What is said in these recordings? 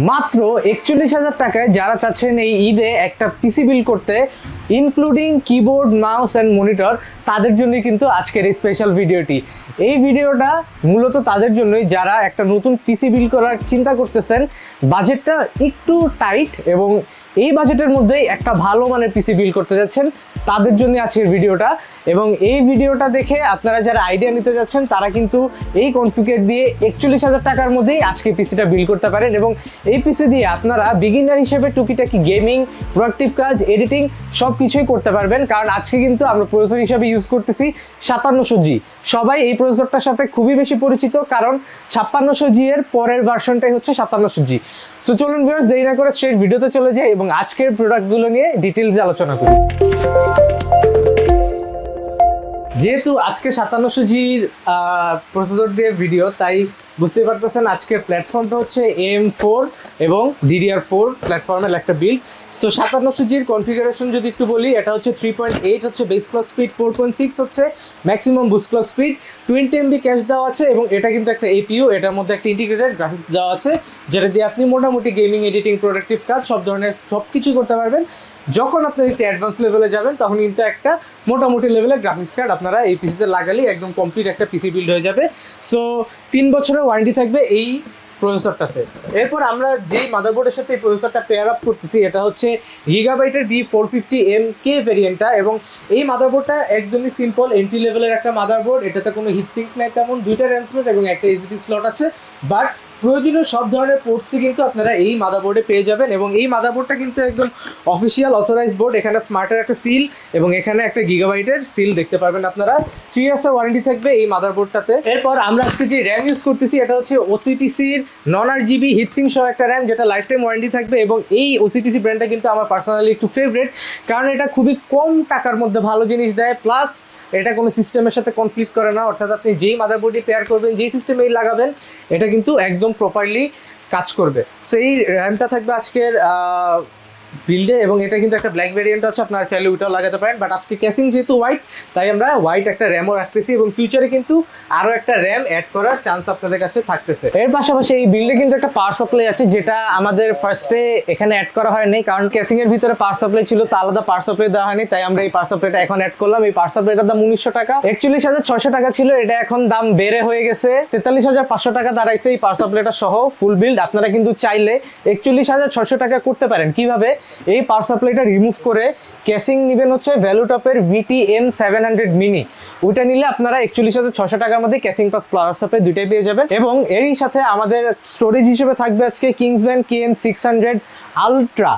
মাত্র 41,000 টাকায় যারা চাচ্ছেন এই ঈদে একটা পিসি বিল্ড করতে including keyboard, mouse and monitor, তাদের জন্যই কিন্তু আজকের এই স্পেশাল ভিডিওটি। এই ভিডিওটা মূলত তাদের জন্যই যারা একটা নতুন পিসি বিল্ড করার চিন্তা করতেছেন, বাজেটটা একটু টাইট এবং এই বাজেটের মধ্যেই একটা ভালো মানের পিসি বিল্ড করতে যাচ্ছেন, তাদের জন্য আজকের ভিডিওটা। এবং এই ভিডিওটা দেখে আপনারা যারা আইডিয়া নিতে যাচ্ছেন তারা কিন্তু এই কনফিগার দিয়ে 41,000 টাকার মধ্যেই আজকে পিসিটা বিল্ড করতে পারেন এবং এই পিসি দিয়ে আপনারা বিগিনার হিসেবে টুকিটাকি গেমিং, প্রোডাক্টিভ কাজ, এডিটিং সব কিছুই করতে পারবেন। কারণ আজকে কিন্তু আমরা প্রসেসর হিসাবে ইউজ করতেছি 5700G। সবাই এই প্রসেসরটার সাথে খুবই বেশি পরিচিত, কারণ 5600G এর পরের ভার্সনটাই হচ্ছে 5700G। সো চলুন ভিউয়ার্স, দেরি না করে স্ট্রেট ভিডিওতে চলে যাই এবং আজকের প্রোডাক্টগুলো নিয়ে ডিটেইলসে আলোচনা করি। যেহেতু আজকে 5700Gর প্রসেসর দিয়ে ভিডিও, তাই বুঝতে পারতেছেন আজকের প্ল্যাটফর্মটা হচ্ছে AM4 এবং DDR4 প্ল্যাটফর্মের একটা বিল্ড। সো 5700Gর কনফিগারেশন যদি একটু বলি, এটা হচ্ছে 3.8 হচ্ছে বেস ক্লক স্পিড, 4.6 হচ্ছে maximum boost clock speed, 20 MB cash দেওয়া আছে এবং এটা কিন্তু একটা APU, এটার মধ্যে একটা ইন্টিগ্রেটেড গ্রাফিক্স দেওয়া আছে, যেটা দিয়ে আপনি মোটামুটি গেমিং, এডিটিং, প্রোডাক্টিভ কাজ সব ধরনের সব কিছু করতে পারবেন। যখন আপনার একটু অ্যাডভান্স লেভেলে যাবেন তখন কিন্তু একটা মোটামুটি লেভেলের গ্রাফিক্স কার্ড আপনারা এই পিসিতে লাগালেই একদম কমপ্লিট একটা পিসি বিল্ড হয়ে যাবে। সো 3 বছরের ওয়ারেন্টি থাকবে এই প্রসেসরটাতে। এরপর আমরা যেই মাদারবোর্ডের সাথে এই প্রসেসরটা পেয়ার আপ করতেছি, এটা হচ্ছে গিগাবাইটের B450MK ভেরিয়েন্টটা এবং এই মাদারবোর্ডটা একদমই সিম্পল এন্ট্রি লেভেলের একটা মাদারবোর্ড। এটাতে কোনো হিটসিঙ্ক নাই তেমন, 2টা র্যাম স্লট এবং একটা এসএসডি স্লট আছে, বাট প্রয়োজনীয় সব ধরনের পোর্টসই কিন্তু আপনারা এই মাদারবোর্ডে পেয়ে যাবেন। এবং এই মাদারবোর্ডটা কিন্তু একদম অফিসিয়াল অথরাইজ বোর্ড, এখানে স্মার্টের একটা সিল এবং এখানে একটা গিগাবাইটের সিল দেখতে পারবেন আপনারা। 3 ইয়ার্সের ওয়ারেন্টি থাকবে এই মাদারবোর্ডটাতে। এরপর আমরা আজকে যে র্যাম ইউজ করতেছি, এটা হচ্ছে OCPCর non-RGB হিটসিঙ্ক সহ একটা র্যাম, যেটা লাইফ টাইম ওয়ারেন্টি থাকবে। এবং এই OCPC ব্র্যান্ডটা কিন্তু আমার পার্সোনালি একটু ফেভারিট, কারণ এটা খুবই কম টাকার মধ্যে ভালো জিনিস দেয়, প্লাস এটা কোনো সিস্টেমের সাথে কনফ্লিক্ট করে না। অর্থাৎ আপনি যেই মাদারবোর্ডে পেয়ার করবেন, যেই সিস্টেমেই লাগাবেন, এটা কিন্তু একদম প্রপারলি কাজ করবে। সো এই র্যামটা থাকবে আজকের বিল্ডে এবং এটা কিন্তু একটা ব্ল্যাক ভ্যারিয়েন্ট আছে, আপনারা চাইলে ওটাও লাগাতে পারেন। বাট আজকে ক্যাসিং যেহেতু হোয়াইট, তাই আমরা হোয়াইট একটা র্যামও রাখতেছি এবং ফিউচারে কিন্তু আরও একটা র্যাম অ্যাড করার চান্স আপনাদের কাছে থাকতেছে। এর পাশাপাশি এই বিল্ডে কিন্তু একটা পাওয়ার সাপ্লাই আছে, যেটা আমাদের ফার্স্টে এখানে অ্যাড করা হয়নি, কারণ ক্যাসিংয়ের ভিতরে পাওয়ার সাপ্লাই ছিল, তা আলাদা পাওয়ার সাপ্লাই দেওয়া হয়নি, তাই আমরা এই পাওয়ার সাপ্লাইটা এখন অ্যাড করলাম। এই পাওয়ার সাপ্লাইটার দাম 1900 টাকা, 41,600 টাকা ছিল, এটা এখন দাম বেড়ে হয়ে গেছে 43,500 টাকা দাঁড়াইছে এই পাওয়ার সাপ্লাইটা সহ ফুল বিল্ড। আপনারা কিন্তু চাইলে 41,600 টাকা করতে পারেন। কিভাবে? এই পাওয়ার সাপ্লাইটা রিমুভ করে ক্যাসিং নেবেন হচ্ছে ভ্যালুটপের VTM700 মিনি, ওইটা নিলে আপনারা 41,600 টাকার মধ্যে ক্যাসিং প্লাস পাওয়ার সাপ্লাই দুইটাই পেয়ে যাবেন। এবং এরই সাথে আমাদের স্টোরেজ হিসেবে থাকবে আজকে কিংসম্যান KM600 আলট্রা।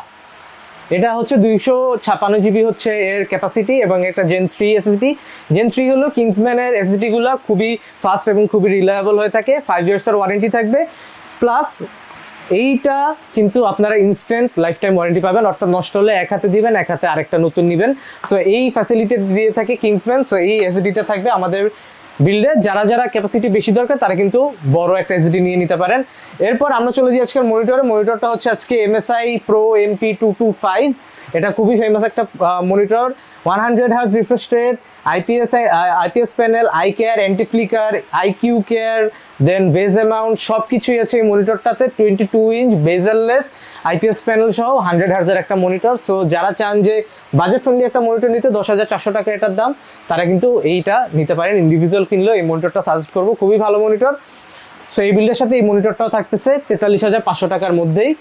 এটা হচ্ছে 256GB হচ্ছে এর ক্যাপাসিটি এবং একটা Gen 3 SSD। Gen 3 হলো কিংসম্যানের SSDগুলো খুবই ফাস্ট এবং খুবই রিলায়েবল হয়ে থাকে, 5 ইয়ার্সের ওয়ারেন্টি থাকবে, প্লাস এইটা কিন্তু আপনারা ইনস্ট্যান্ট লাইফ টাইম ওয়ারেন্টি পাবেন, অর্থাৎ নষ্ট হলে এক হাতে দিবেন, এক হাতে আরেকটা নতুন নেবেন। সো এই ফ্যাসিলিটি দিয়ে থাকে কিংসম্যান। সো এই এসএসডিটা থাকবে আমাদের বিল্ডে। যারা যারা ক্যাপাসিটি বেশি দরকার তারা কিন্তু বড় একটা এসএসডি নিয়ে নিতে পারেন। এরপর আমরা চলে যাই আজকের মনিটরে। মনিটরটা হচ্ছে আজকে MSI Pro MP225। এটা খুবই ফেমাস একটা monitor, 100 Hz refresh rate, IPS panel, eye care, anti flicker, IQ care, then base amount সব কিছুই আছে এই মনিটরটাতে। 22 ইঞ্চ বেজেললেস IPS প্যানেল সহ 100 Hz একটা মনিটর। সো যারা চান যে বাজেট ফ্রেন্ডলি একটা মনিটর নিতে, 10,400 টাকা এটার দাম, তারা কিন্তু এইটা নিতে পারেন। ইন্ডিভিজুয়াল কিনলেও এই মনিটরটা সাজেস্ট করবো, খুবই ভালো মনিটর। সো এই বিল্ডের সাথে এই মনিটরটাও থাকতেছে 43,500 টাকার মধ্যেই।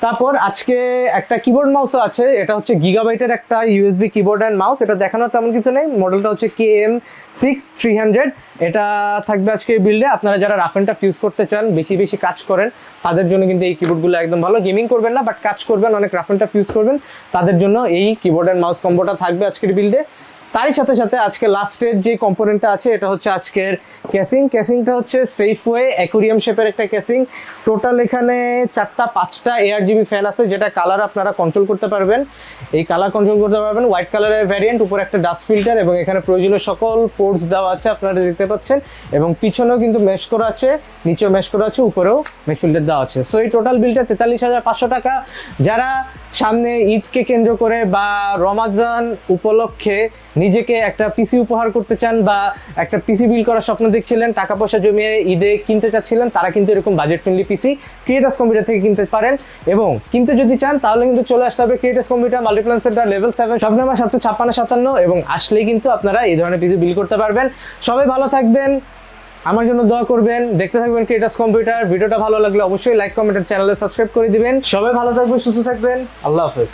তারপর আজকে একটা কিবোর্ড মাউসও আছে, এটা হচ্ছে গিগাবাইটের একটা USB কিবোর্ড অ্যান্ড মাউস। এটা দেখানোর তেমন কিছু নেই, মডেলটা হচ্ছে KM6300। এটা থাকবে আজকে বিল্ডে। আপনারা যারা রাফ অ্যান্ড টাফ ইউজ করতে চান, বেশি বেশি কাজ করেন, তাদের জন্য কিন্তু এই কিবোর্ডগুলো একদম ভালো। গেমিং করবেন না, বাট কাজ করবেন, অনেক রাফ অ্যান্ড টাফ ইউজ করবেন, তাদের জন্য এই কিবোর্ড অ্যান্ড মাউস কম্বোটা থাকবে আজকের বিল্ডে। তারই সাথে সাথে আজকে লাস্টের যে কম্পোনেন্টটা আছে, এটা হচ্ছে আজকের ক্যাসিংটা হচ্ছে সেফওয়ে অ্যাকুরিয়াম শেপের একটা ক্যাসিং। টোটাল এখানে 4টা-5টা ARGB ফ্যান আছে, যেটা কালার আপনারা কন্ট্রোল করতে পারবেন। এই কালার কন্ট্রোল করতে পারবেন, হোয়াইট কালারের ভ্যারিয়েন্ট, উপরে একটা ডাস্ট ফিল্টার এবং এখানে প্রয়োজনীয় সকল পোর্টস দেওয়া আছে, আপনারা দেখতে পাচ্ছেন। এবং পিছনেও কিন্তু মেশ করা আছে, নিচেও মেশ করা আছে, উপরেও মেশ ফিল্টার দেওয়া আছে। সো এই টোটাল বিলটা 43,500 টাকা। যারা সামনে ঈদকে কেন্দ্র করে বা রমাজান উপলক্ষে নিজেকে একটা পিসি উপহার করতে চান বা একটা পিসি বিল্ড করার স্বপ্ন দেখছিলেন, টাকা পয়সা জমিয়ে ঈদে কিনতে চাচ্ছিলেন, তারা কিন্তু এরকম বাজেট ফ্রেন্ডলি পিসি ক্রিয়েটার্স কম্পিউটার থেকে কিনতে পারেন। এবং কিনতে যদি চান তাহলে কিন্তু চলে আসতে হবে creators computer Multiplan centre level 7 shop number 75657 এবং আসলেই কিন্তু আপনারা এই ধরনের পিসি বিল্ড করতে পারবেন। সবাই ভালো থাকবেন, আমার জন্য দোয়া করবেন, দেখতে থাকবেন ক্রিয়েটার্স কম্পিউটার। ভিডিওটা ভালো লাগলে অবশ্যই লাইক কমেন্ট চ্যানেলে সাবস্ক্রাইব করে দিবেন। সবাই ভালো থাকবেন, সুস্থ থাকবেন, আল্লাহ হাফেজ।